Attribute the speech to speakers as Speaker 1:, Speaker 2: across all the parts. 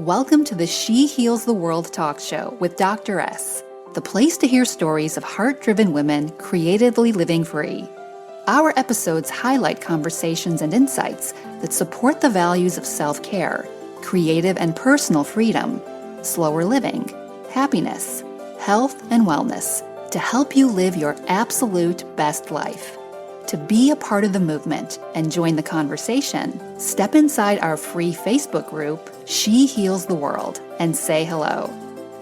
Speaker 1: Welcome to the She Heals the World talk show with Dr.S, the place to hear stories of heart-driven women creatively living free. Our episodes highlight conversations and insights that support the values of self-care, creative and personal freedom, slower living, happiness, health, and wellness to help you live your absolute best life. To be a part of the movement and join the conversation, step inside our free Facebook group, She Heals the World, and say hello.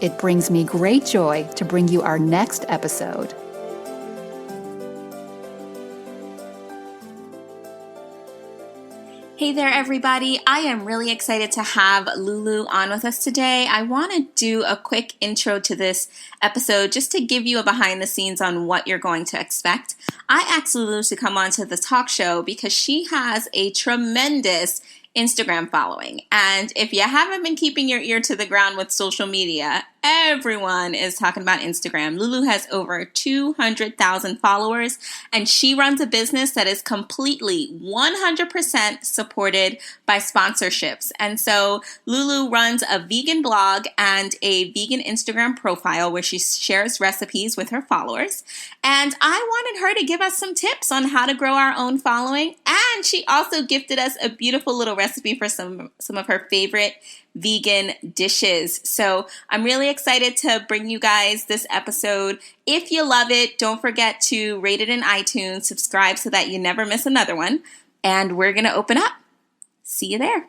Speaker 1: It brings me great joy to bring you our next episode.
Speaker 2: Hey there, everybody. I am really excited to have Lulu on with us today. I want to do a quick intro to this episode just to give you a behind the scenes on what you're going to expect. I asked Lulu to come on to the talk show because she has a tremendous Instagram following. And if you haven't been keeping your ear to the ground with social media, everyone is talking about Instagram. Lulu has over 200,000 followers, and she runs a business that is completely 100% supported by sponsorships. And so Lulu runs a vegan blog and a vegan Instagram profile where she shares recipes with her followers. And I wanted her to give us some tips on how to grow our own following. And she also gifted us a beautiful little recipe for some of her favorite vegan dishes. So I'm really excited to bring you guys this episode. If you love it, don't forget to rate it in iTunes, subscribe so that you never miss another one. And we're going to open up. See you there.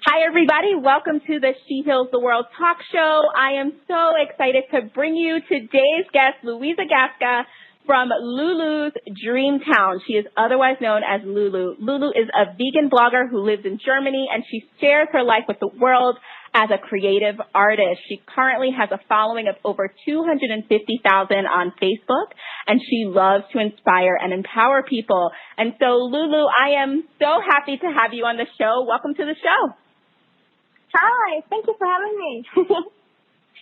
Speaker 3: Hi, everybody. Welcome to the She Heals the World talk show. I am so excited to bring you today's guest, Luisa Gaffga, from Lulu's Dream Town. She is otherwise known as Lulu. Lulu is a vegan blogger who lives in Germany, and she shares her life with the world as a creative artist. She currently has a following of over 250,000 on Facebook, and she loves to inspire and empower people. And so, Lulu, I am so happy to have you on the show. Welcome to the show.
Speaker 4: Hi, thank you for having me.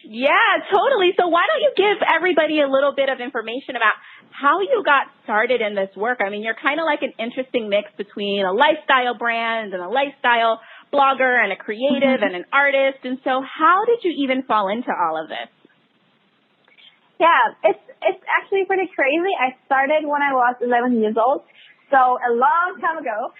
Speaker 3: Yeah, totally. So why don't you give everybody a little bit of information about how you got started in this work? I mean, you're kind of like an interesting mix between a lifestyle brand and a lifestyle blogger and a creative and an artist. And so how did you even fall into all of this?
Speaker 4: Yeah, it's actually pretty crazy. I started when I was 11 years old, so a long time ago.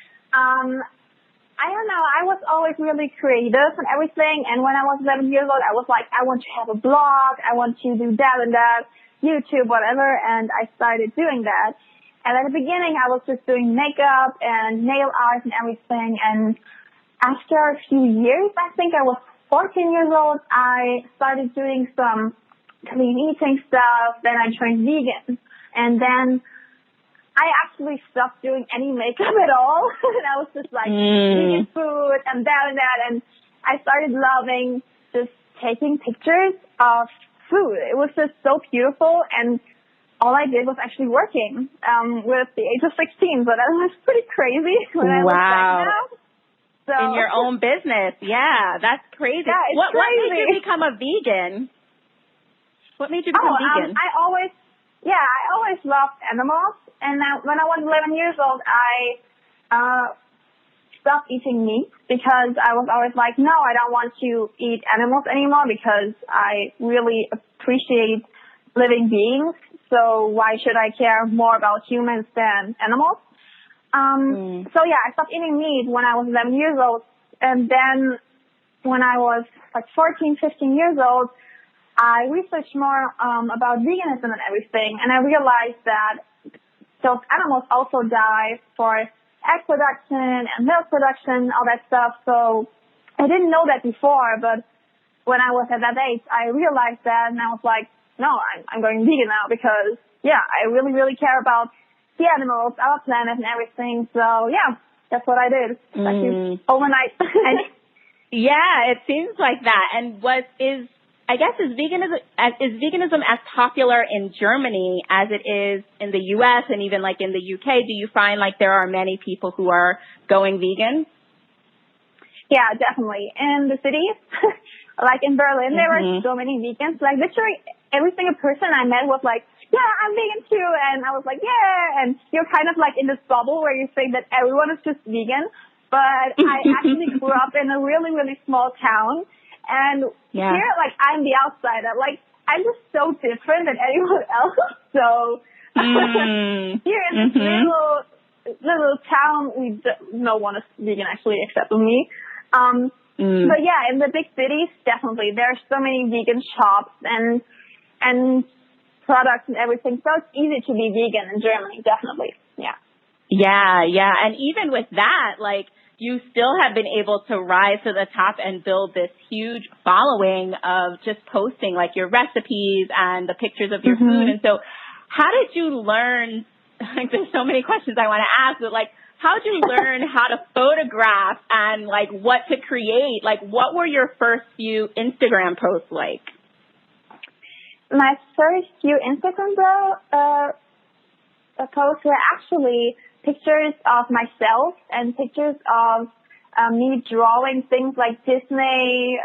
Speaker 4: I don't know, I was always really creative and everything, and when I was 11 years old, I was like, I want to have a blog, I want to do that and that, YouTube, whatever, and I started doing that. And at the beginning, I was just doing makeup and nail art and everything, and after a few years, I think I was 14 years old, I started doing some clean eating stuff, then I turned vegan, and then I actually stopped doing any makeup at all, and I was just like vegan food and that, and I started loving just taking pictures of food. It was just so beautiful, and all I did was actually working with the age of 16, so that was pretty crazy when I look back now. So,
Speaker 3: in your own business, yeah, that's crazy.
Speaker 4: Yeah,
Speaker 3: what made you become a vegan? What made you become vegan?
Speaker 4: I always loved animals. And when I was 11 years old, I stopped eating meat because I was always like, no, I don't want to eat animals anymore because I really appreciate living beings. So why should I care more about humans than animals? So yeah, I stopped eating meat when I was 11 years old. And then when I was like 14, 15 years old, I researched more about veganism and everything. And I realized that those animals also die for egg production and milk production, all that stuff. So I didn't know that before, but when I was at that age, I realized that, and I was like, no, I'm going vegan now because, yeah, I really, really care about the animals, our planet, and everything. So, yeah, that's what I did. Like overnight.
Speaker 3: Yeah, it seems like that. And is veganism as popular in Germany as it is in the U.S. and even like in the U.K.? Do you find like there are many people who are going vegan?
Speaker 4: Yeah, definitely. In the cities, like in Berlin, there were so many vegans. Like literally every single person I met was like, yeah, I'm vegan too. And I was like, yeah. And you're kind of like in this bubble where you think that everyone is just vegan. but I actually grew up in a really, really small town. And here, like, I'm the outsider. Like, I'm just so different than anyone else. So here in this little town, no one is vegan actually except for me. But yeah, in the big cities, definitely there's so many vegan shops and products and everything. So it's easy to be vegan in Germany, definitely. Yeah.
Speaker 3: Yeah. And even with that, like, you still have been able to rise to the top and build this huge following of just posting like your recipes and the pictures of your food. And so how did you learn, like, there's so many questions I want to ask, but like, how did you learn how to photograph and like what to create? Like, what were your first few Instagram posts like?
Speaker 4: My first few Instagram posts were actually pictures of myself and pictures of me drawing things like Disney,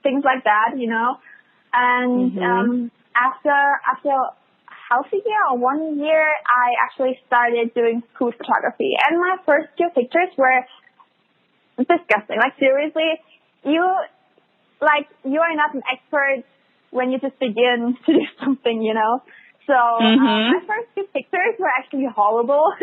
Speaker 4: things like that, you know. And after half a year or 1 year, I actually started doing food photography. And my first few pictures were disgusting. Like, seriously, you are not an expert when you just begin to do something, you know. So my first few pictures were actually horrible.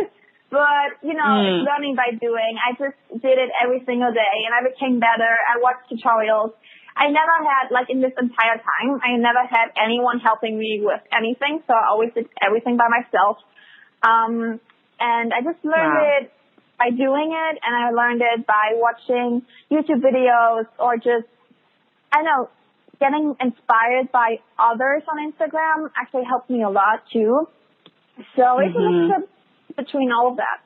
Speaker 4: But, you know, it's learning by doing. I just did it every single day, and I became better. I watched tutorials. I never had, like, in this entire time, I never had anyone helping me with anything, so I always did everything by myself. And I just learned it by doing it, and I learned it by watching YouTube videos or just, I don't know, getting inspired by others on Instagram actually helped me a lot, too. So it's a mix between all of that.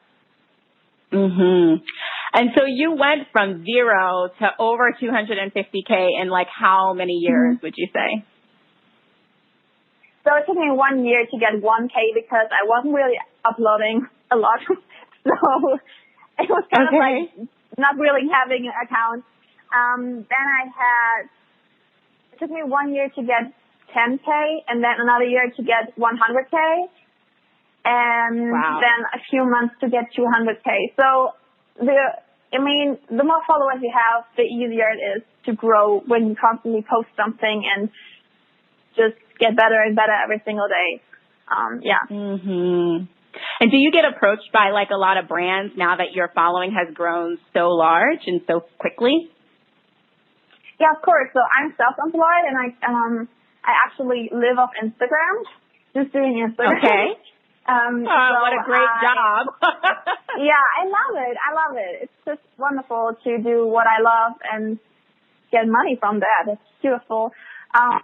Speaker 3: And so you went from 0 to over 250K in like how many years would you say?
Speaker 4: So it took me 1 year to get 1K because I wasn't really uploading a lot. So it was kind of like not really having an account. Then it took me 1 year to get 10K and then another year to get 100K. And then a few months to get 200K. So the more followers you have, the easier it is to grow when you constantly post something and just get better and better every single day.
Speaker 3: And do you get approached by like a lot of brands now that your following has grown so large and so quickly?
Speaker 4: Yeah, of course. So I'm self-employed and I actually live off Instagram, just doing Instagram.
Speaker 3: Okay. What a great job.
Speaker 4: Yeah, I love it. It's just wonderful to do what I love and get money from that. It's beautiful. Yeah,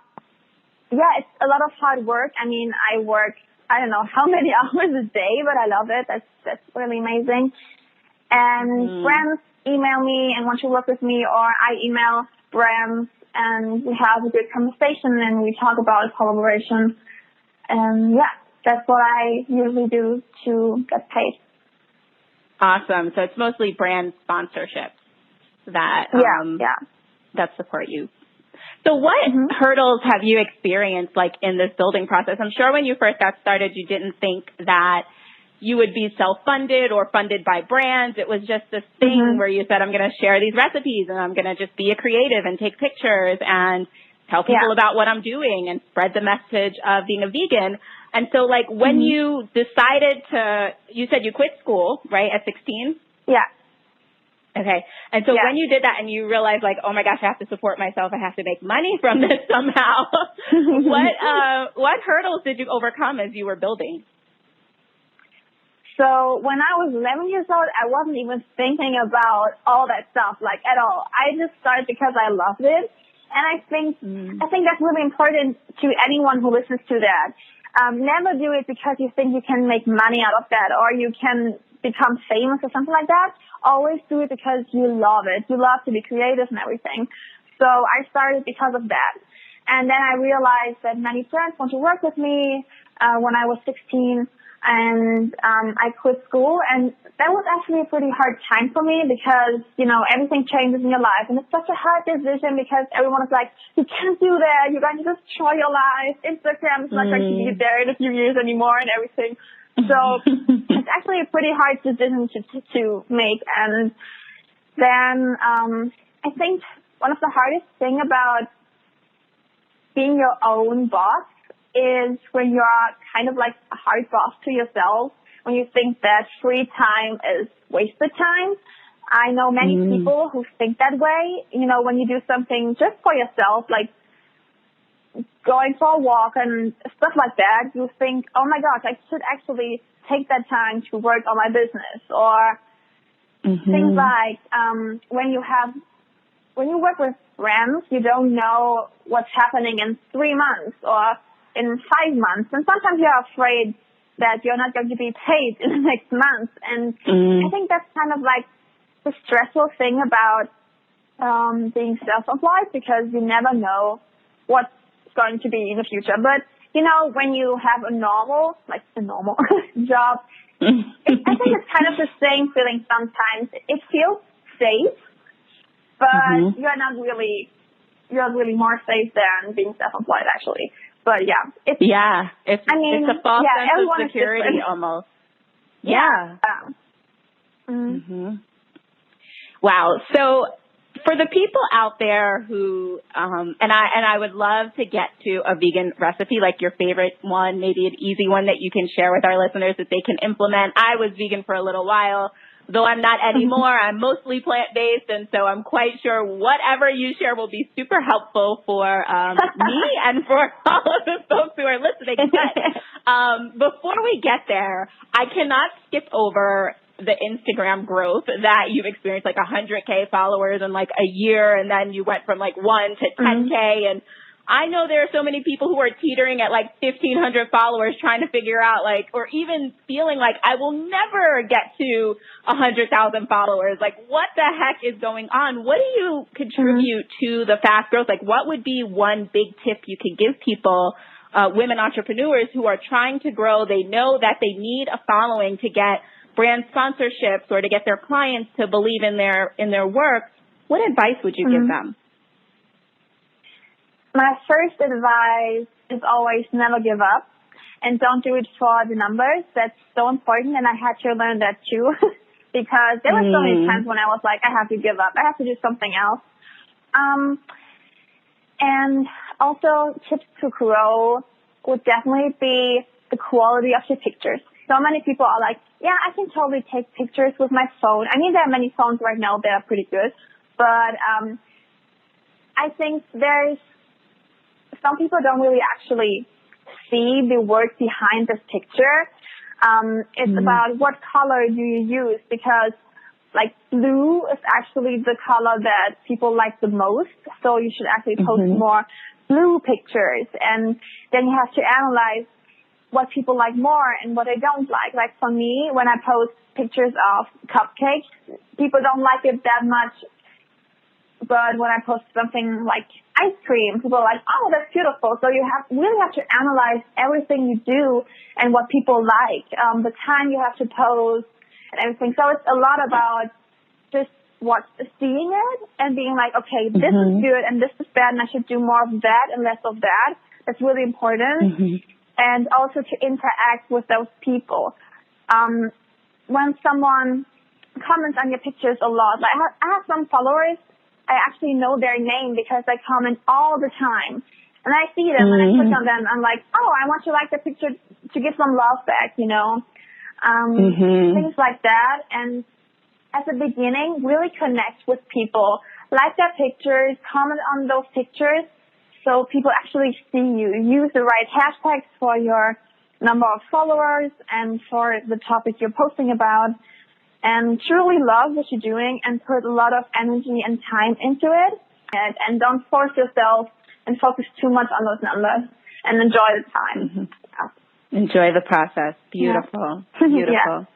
Speaker 4: it's a lot of hard work. I mean, I work, I don't know how many hours a day, but I love it. That's really amazing. And brands email me and want to work with me, or I email brands and we have a good conversation and we talk about collaboration. And yeah. That's what I usually do to get paid.
Speaker 3: Awesome. So it's mostly brand sponsorships that that support you. So what hurdles have you experienced like in this building process? I'm sure when you first got started, you didn't think that you would be self-funded or funded by brands. It was just this thing where you said, I'm going to share these recipes and I'm going to just be a creative and take pictures and tell people about what I'm doing and spread the message of being a vegan. And so, like, when you decided you said you quit school, right, at 16?
Speaker 4: Yeah.
Speaker 3: Okay. And so when you did that and you realized, like, oh, my gosh, I have to support myself, I have to make money from this somehow, what hurdles did you overcome as you were building?
Speaker 4: So when I was 11 years old, I wasn't even thinking about all that stuff, like, at all. I just started because I loved it. And I think that's really important to anyone who listens to that. Never do it because you think you can make money out of that or you can become famous or something like that. Always do it because you love it. You love to be creative and everything. So I started because of that. And then I realized that many friends want to work with me when I was 16. And I quit school, and that was actually a pretty hard time for me because, you know, everything changes in your life, and it's such a hard decision because everyone is like, you can't do that, you're going to destroy your life, Instagram is not going to be there in a few years anymore and everything. So it's actually a pretty hard decision to make, and then I think one of the hardest thing about being your own boss is when you are kind of like a hard boss to yourself, when you think that free time is wasted time. I know many people who think that way. You know, when you do something just for yourself, like going for a walk and stuff like that, you think, oh my gosh, I should actually take that time to work on my business. Or things like when you work with friends, you don't know what's happening in 3 months or in 5 months. And sometimes you're afraid that you're not going to be paid in the next month. And I think that's kind of like the stressful thing about being self-employed, because you never know what's going to be in the future. But, you know, when you have a normal job, I think it's kind of the same feeling sometimes. It feels safe, but you're really more safe than being self-employed, actually. But yeah, it's
Speaker 5: a false sense of security almost. Yeah. Wow. So for the people out there who, and I would love to get to a vegan recipe, like your favorite one, maybe an easy one that you can share with our listeners that they can implement. I was vegan for a little while, though I'm not anymore. I'm mostly plant-based, and so I'm quite sure whatever you share will be super helpful for me and for all of the folks who are listening. But before we get there, I cannot skip over the Instagram growth that you've experienced, like 100K followers in like a year, and then you went from like 1 to 10K. And I know there are so many people who are teetering at like 1,500 followers trying to figure out like, or even feeling like I will never get to 100,000 followers. Like, what the heck is going on? What do you contribute to the fast growth? Like, what would be one big tip you could give people, women entrepreneurs who are trying to grow? They know that they need a following to get brand sponsorships or to get their clients to believe in their work. What advice would you give them?
Speaker 4: My first advice is always never give up, and don't do it for the numbers. That's so important, and I had to learn that too, because there were so many times when I was like, I have to give up. I have to do something else. And also, tips to grow would definitely be the quality of your pictures. So many people are like, yeah, I can totally take pictures with my phone. I mean, there are many phones right now that are pretty good, but I think there's some people don't really actually see the work behind this picture. It's about what color do you use, because like blue is actually the color that people like the most. So you should actually post more blue pictures, and then you have to analyze what people like more and what they don't like. Like for me, when I post pictures of cupcakes, people don't like it that much. But when I post something like ice cream, people are like, oh, that's beautiful. So you really have to analyze everything you do and what people like, the time you have to post and everything. So it's a lot about just seeing it and being like, okay, this is good and this is bad and I should do more of that and less of that. That's really important. And also to interact with those people. When someone comments on your pictures a lot, like I have some followers, I actually know their name because they comment all the time. And I see them and I click on them. I'm like, oh, I want you to like the picture to give some love back, you know, things like that. And at the beginning, really connect with people, like their pictures, comment on those pictures, so people actually see you. Use the right hashtags for your number of followers and for the topic you're posting about. And truly love what you're doing and put a lot of energy and time into it. And don't force yourself and focus too much on those numbers. And enjoy the time.
Speaker 5: Enjoy the process. Beautiful.
Speaker 4: Yeah.
Speaker 5: Beautiful.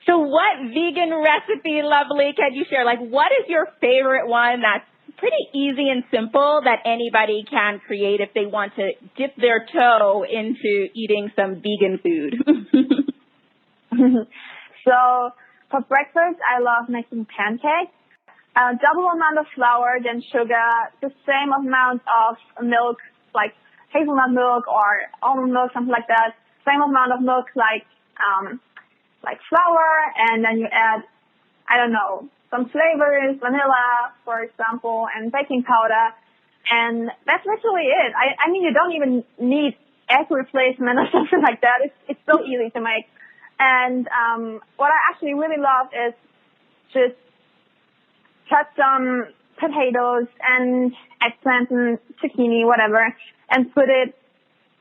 Speaker 5: So what vegan recipe, lovely, can you share? Like, what is your favorite one that's pretty easy and simple that anybody can create if they want to dip their toe into eating some vegan food?
Speaker 4: So for breakfast, I love making pancakes. Double amount of flour than sugar, the same amount of milk, like hazelnut milk or almond milk, something like that. Same amount of milk like flour, and then you add I don't know, some flavors, vanilla, for example, and baking powder. And that's literally it. I mean, you don't even need egg replacement or something like that. It's so easy to make. And what I actually really love is just cut some potatoes and eggplant and zucchini, whatever, and put it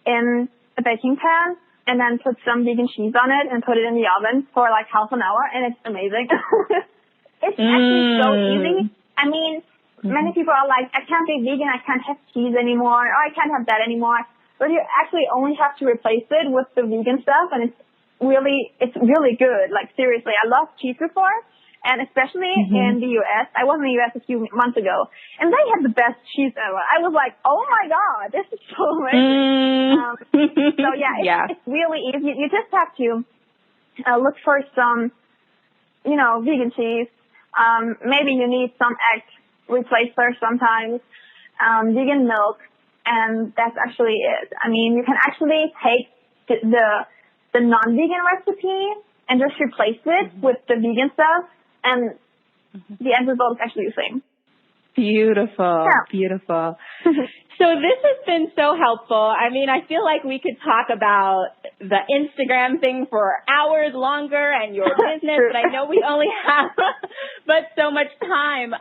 Speaker 4: in a baking pan, and then put some vegan cheese on it and put it in the oven for like half an hour, and it's amazing. It's actually so easy. I mean, many people are like, I can't be vegan, I can't have cheese anymore, or I can't have that anymore. But you actually only have to replace it with the vegan stuff, and it's really good. Like, seriously, I loved cheese before, and especially in the U.S. I was in the U.S. a few months ago, and they had the best cheese ever. I was like, oh my God, this is so amazing. So yeah, it's really easy. You just have to look for some, vegan cheese. Maybe you need some egg replacer sometimes, vegan milk, and that's actually it. I mean, you can actually take the non-vegan recipe and just replace it with the vegan stuff, and the end result is actually the same.
Speaker 5: Beautiful.
Speaker 4: Yeah.
Speaker 5: Beautiful. So this has been so helpful. I mean, I feel like we could talk about the Instagram thing for hours longer and your business, but I know we only have but so much time.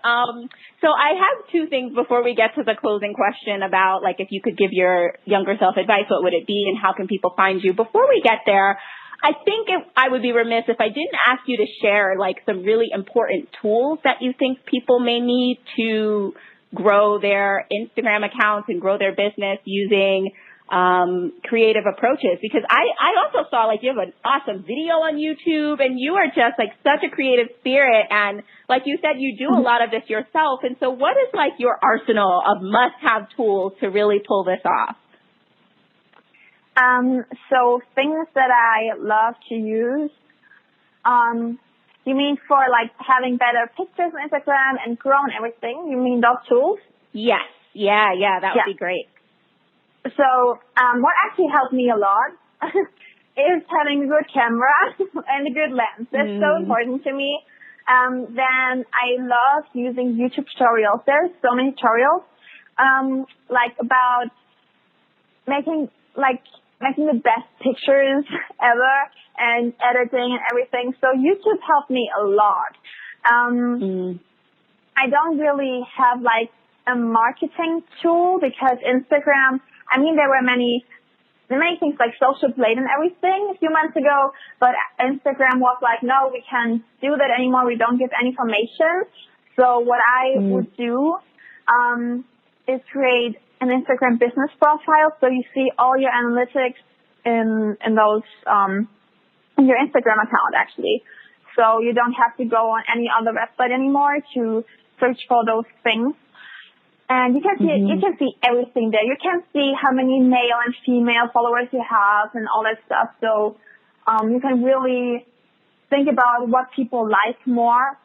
Speaker 5: So I have two things before we get to the closing question about, like, if you could give your younger self advice, what would it be, and how can people find you? Before we get there, I think I would be remiss if I didn't ask you to share, like, some really important tools that you think people may need to grow their Instagram accounts and grow their business using creative approaches. Because I also saw, like, you have an awesome video on YouTube, and you are just, like, such a creative spirit. And like you said, you do a lot of this yourself. And so what is, like, your arsenal of must-have tools to really pull this off?
Speaker 4: So things that I love to use, you mean for, like, having better pictures on Instagram and grow and everything? You mean those tools?
Speaker 5: Yes. Yeah, that would be great.
Speaker 4: So what actually helped me a lot is having a good camera and a good lens. That's so important to me. Then I love using YouTube tutorials. There's so many tutorials, like about making the best pictures ever and editing and everything. So YouTube helped me a lot. I don't really have, like, a marketing tool because Instagram, I mean, there were many things like social blade and everything a few months ago, but Instagram was like, no, we can't do that anymore. We don't give any information. So what I would do is create an Instagram business profile, so you see all your analytics in those in your Instagram account, actually. So you don't have to go on any other website anymore to search for those things. And you can see everything there. You can see how many male and female followers you have and all that stuff. So you can really think about what people like more.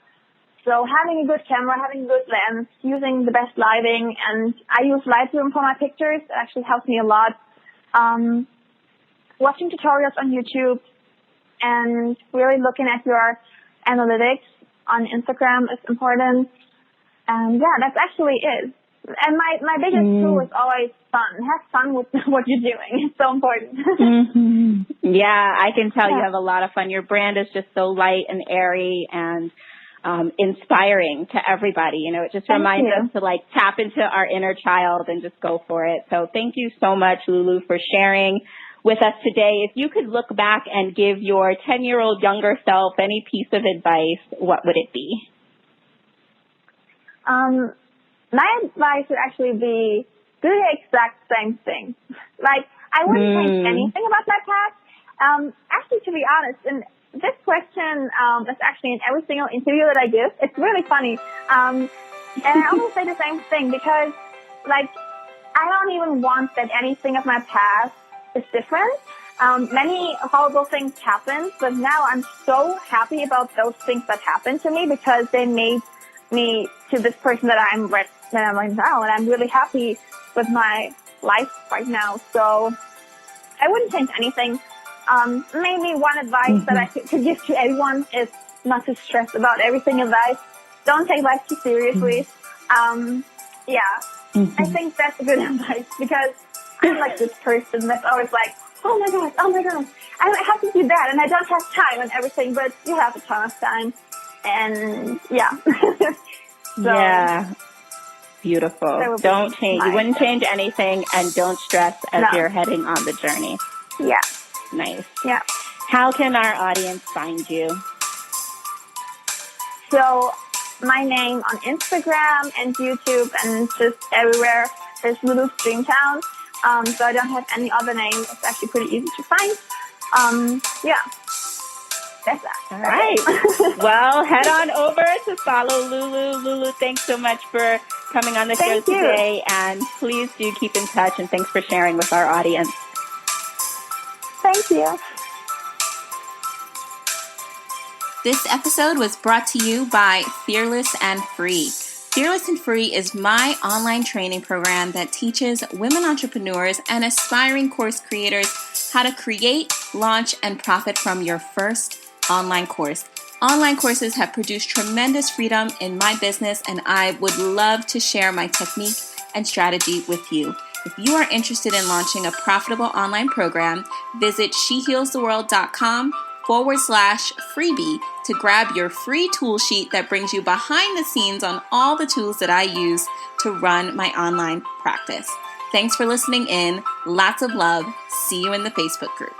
Speaker 4: So having a good camera, having a good lens, using the best lighting, and I use Lightroom for my pictures. It actually helps me a lot. Watching tutorials on YouTube and really looking at your analytics on Instagram is important. And yeah, that's actually it. And my biggest tool is always fun. Have fun with what you're doing. It's so important.
Speaker 5: Yeah, I can tell you have a lot of fun. Your brand is just so light and airy and inspiring to everybody. You know, it just reminds us to, like, tap into our inner child and just go for it. So thank you so much, Lulu, for sharing with us today. If you could look back and give your 10-year-old younger self any piece of advice, what would it be?
Speaker 4: My advice would actually be do the exact same thing. Like, I wouldn't change anything about my past. Actually, to be honest, and this question is actually in every single interview that I give. It's really funny. And I always say the same thing because, like, I don't even want that anything of my past is different. Many horrible things happened, but now I'm so happy about those things that happened to me because they made me to this person that I'm right now, and I'm really happy with my life right now. So I wouldn't change anything. Maybe one advice that I could give to everyone is not to stress about everything in life. Don't take life too seriously. I think that's a good advice because I'm like this person that's always like, oh my gosh, I have to do that and I don't have time and everything, but you have a ton of time. And
Speaker 5: yeah. Beautiful. Don't change. You wouldn't change anything, and don't stress as you're heading on the journey.
Speaker 4: Yeah.
Speaker 5: Nice.
Speaker 4: Yeah.
Speaker 5: How can our audience find you?
Speaker 4: So my name on Instagram and YouTube and just everywhere is Lulu's Dreamtown. So I don't have any other name. It's actually pretty easy to find. That's that.
Speaker 5: All right. Well, head on over to follow Lulu. Lulu, thanks so much for coming on the show today. And please do keep in touch. And thanks for sharing with our audience.
Speaker 4: Thank you.
Speaker 2: This episode was brought to you by Fearless and Free. Fearless and Free is my online training program that teaches women entrepreneurs and aspiring course creators how to create, launch, and profit from your first online course. Online courses have produced tremendous freedom in my business, and I would love to share my technique and strategy with you. If you are interested in launching a profitable online program, visit shehealstheworld.com/freebie to grab your free tool sheet that brings you behind the scenes on all the tools that I use to run my online practice. Thanks for listening in. Lots of love. See you in the Facebook group.